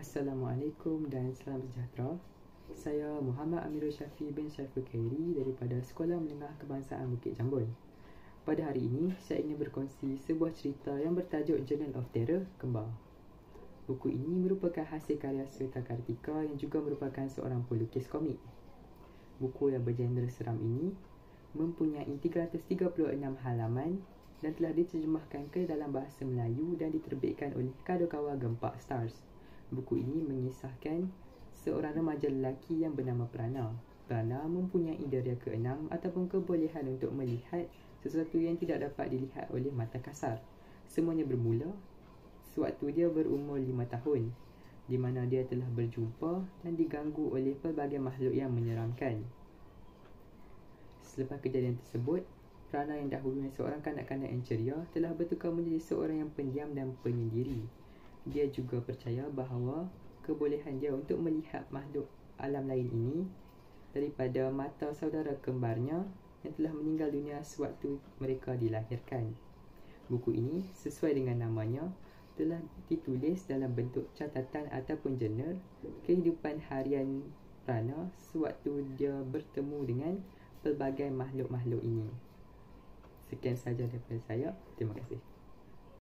Assalamualaikum dan salam sejahtera. Saya Muhammad Amirul Syafi bin Syaiful Khairi daripada Sekolah Menengah Kebangsaan Bukit Jambul. Pada hari ini, saya ingin berkongsi sebuah cerita yang bertajuk Journal of Terror Kembar. Buku ini merupakan hasil karya Sweta Kartika yang juga merupakan seorang pelukis komik. Buku yang bergenre seram ini mempunyai 336 halaman dan telah diterjemahkan ke dalam bahasa Melayu dan diterbitkan oleh Kadokawa Gempak Stars. Buku ini mengisahkan seorang remaja lelaki yang bernama Prana. Prana mempunyai indera keenam ataupun kebolehan untuk melihat sesuatu yang tidak dapat dilihat oleh mata kasar. Semuanya bermula sewaktu dia berumur 5 tahun, di mana dia telah berjumpa dan diganggu oleh pelbagai makhluk yang menyeramkan. Selepas kejadian tersebut, Prana yang dahulunya seorang kanak-kanak yang ceria telah bertukar menjadi seorang yang pendiam dan penyendiri. Dia juga percaya bahawa kebolehan dia untuk melihat makhluk alam lain ini daripada mata saudara kembarnya yang telah meninggal dunia sewaktu mereka dilahirkan. Buku ini sesuai dengan namanya telah ditulis dalam bentuk catatan ataupun jurnal kehidupan harian Prana sewaktu dia bertemu dengan pelbagai makhluk-makhluk ini. Sekian sahaja daripada saya. Terima kasih.